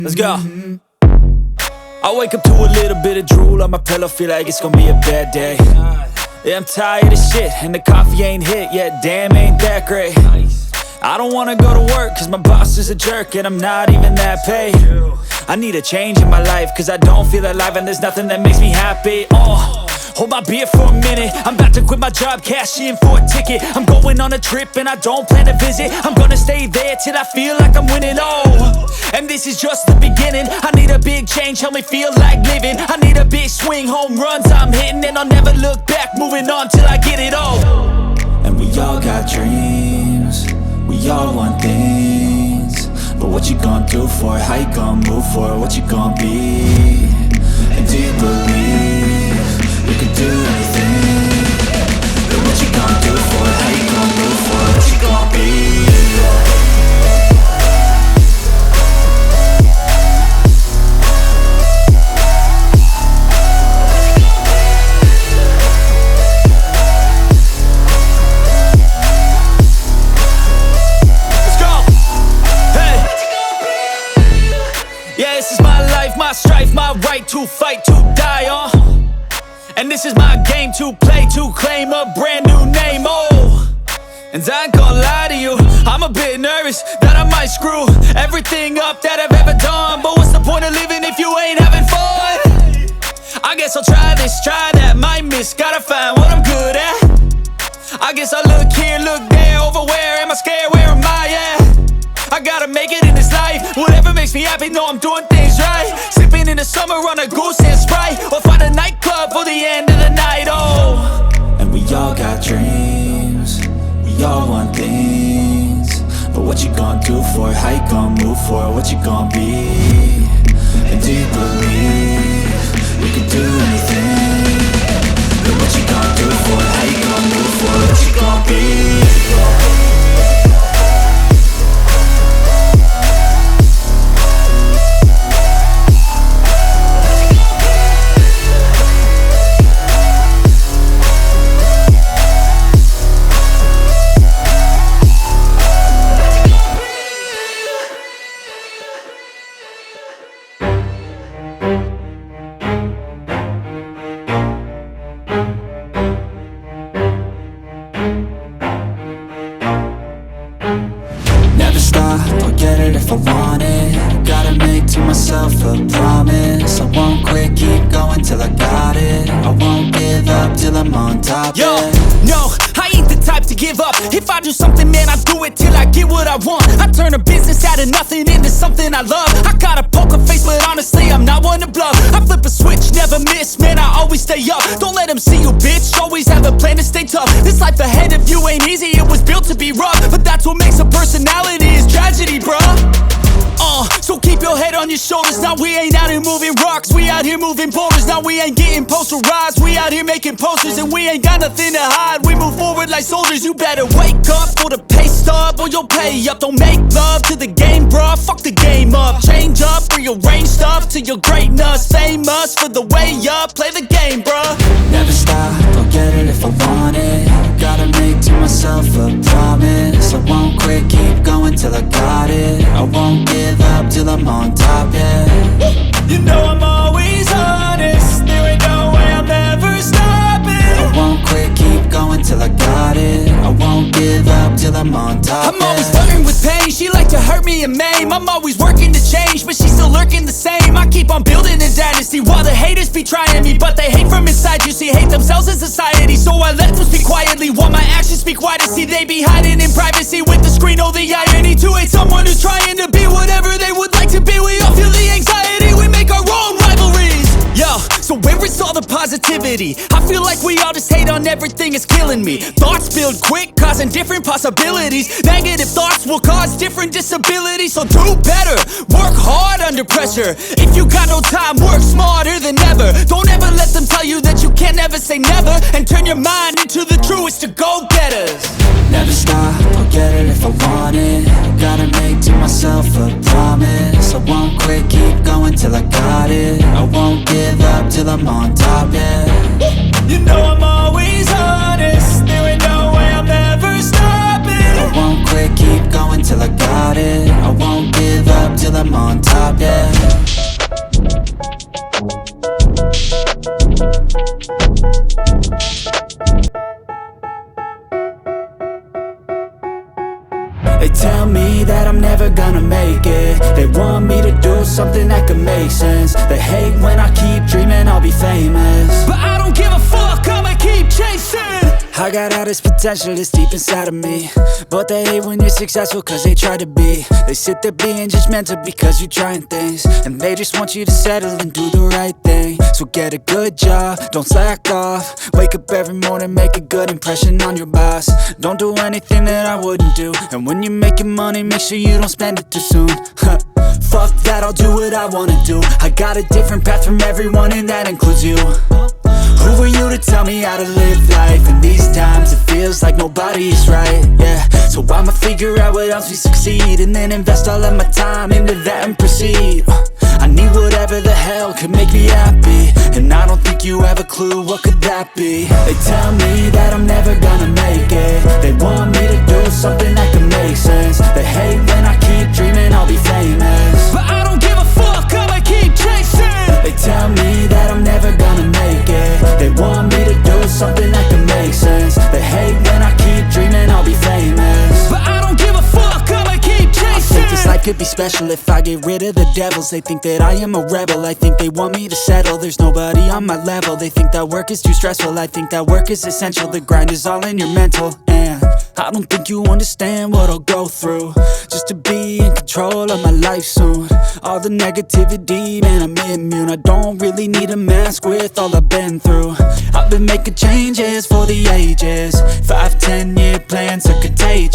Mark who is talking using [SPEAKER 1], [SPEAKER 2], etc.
[SPEAKER 1] Let's go. I wake up to a little bit of drool on my pillow, feel like it's gonna be a bad day. Yeah, I'm tired of shit, and the coffee ain't hit yet, damn, ain't that great. I don't wanna go to work, cause my boss is a jerk, and I'm not even that paid. I need a change in my life, cause I don't feel alive, and there's nothing that makes me happy. Hold my beer for a minute, I'm about to quit my job, cash in for a ticket. I'm going on a trip and I don't plan to visit. I'm gonna stay there till I feel like I'm winning, and this is just the beginning. I need a big change, help me feel like living. I need a big swing, home runs I'm hitting, and I'll never look back, moving on till I get it all. And we all got dreams, we all want things, but what you gonna do for it? How you gonna move for it? What you gonna be? And do you believe you can do anything? But what you gonna do for it? How you gonna move for it? What you gonna be? Let's go! Hey! Yeah, this is my life, my strife, my right to fight, to die on. And this is my game to play, to claim a brand new name, And I ain't gonna lie to you, I'm a bit nervous that I might screw everything up that I've ever done. But what's the point of living if you ain't having fun? I guess I'll try this, try that, might miss, gotta find what I'm good at. I guess I look here, look there, over where am I scared, where am I at? I gotta make it in this life, whatever makes me happy, know I'm doing things right. Sipping in the summer on a goose and Sprite, or find a nightclub for the end of the night, And we all got dreams, we all want things, but what you gonna do for it? How you gonna move for it? What you gonna be? And do you believe you can do anything? But what you gonna do for it? How you gonna move for it? What you gonna be? Never stop, I'll get it if I want it. Gotta make to myself a promise. I won't quit, keep going till I got it. I won't give up till I'm on top. Yo, no, I ain't the type to give up. If I do something, man, I do it till I get what I want. I turn a business out of nothing into something I love. I got a poker face, but honestly, I'm not one to bluff. I flip a switch, never miss, man, I always stay up. Don't let them see you, bitch, always have a plan to stay tough. This life ahead of you ain't easy, it was built to be rough. But that's what makes a personality, is tragedy, bruh. So keep your head on your shoulders. Now we ain't out here moving rocks, we out here moving boulders. Now we ain't getting posterized, we out here making posters. And we ain't got nothing to hide, we move forward like soldiers. You better wake up for the pay stub, or you'll pay up. Don't make love to the game, bruh, fuck the game up. Change up, rearrange stuff to your greatness. Famous for the way up, play the game, bruh. Never stop, I'll get it if I want it. Gotta make to myself a promise. I won't quit, keep going till I got it. I won't give up till I'm on top, yeah. You know I'm always honest, there ain't no way I'm ever stopping. I won't quit, keep going till I got it. I won't give up till I'm on top, I'm always flirting with pain, she like to hurt me and maim. I'm always working to change, but she's still lurking the same. I keep on building a dynasty while the haters be trying me. But they hate from inside, you see, hate themselves in society. So I let them speak quietly while my actions speak wider. See, they be hiding in privacy with the screen, oh the irony. To hate someone who's trying to be whatever they would like to be. We all feel the anxiety, we make our own rivalries. Yo, so where is all the positivity? I feel like we all just hate on everything, it's killing me. Thoughts build quick, causing different possibilities. Negative thoughts will cause different disabilities. So do better, work hard under pressure. If you got no time, work smarter than ever. Don't ever let them tell you that you can't never say never. And turn your mind into the truest of go-getters. Never stop, I'll get it if I want it. Gotta make to myself a promise. I won't quit, keep going till I got it. I won't give up till I'm on top, yeah. You know I'm always honest, there ain't no way I'm ever stopping. I won't quit, keep going till I got it. I won't give up till I'm on top, yeah. do something that could make sense. They hate when I keep dreaming I'll be famous, but I don't give a fuck, I'ma keep chasing. I got all this potential that's deep inside of me, but they hate when you're successful cause they try to be. They sit there being judgmental because you're trying things, and they just want you to settle and do the right thing. So get a good job, don't slack off. Wake up every morning, make a good impression on your boss. Don't do anything that I wouldn't do, and when you're making money, make sure you don't spend it too soon. Fuck that, I'll do what I wanna do. I got a different path from everyone, and that includes you. Who are you to tell me how to live life? In these times it feels like nobody is right, yeah. So I'ma figure out what else we succeed, and then invest all of my time into that and proceed. I need whatever the hell could make me happy, and I don't think you have a clue what could that be. They tell me that I'm never gonna make it. They want me to do something that could make sense. They hate when I keep dreaming I'll be famous, but I don't give a fuck, I'ma keep chasing. They tell me that I'm never gonna make it. They want me to do something that can make sense. They hate when I keep dreaming I'll be famous, but I don't give a fuck, I'ma keep chasing. I think this life could be special if I get rid of the devils. They think that I am a rebel, I think they want me to settle. There's nobody on my level. They think that work is too stressful, I think that work is essential. The grind is all in your mental, and I don't think you understand what I'll go through just to be in control of my life soon. All the negativity, man, I'm immune. I don't really need a mask with all I've been through. I've been making changes for the ages. 5-10 year plans are contagious.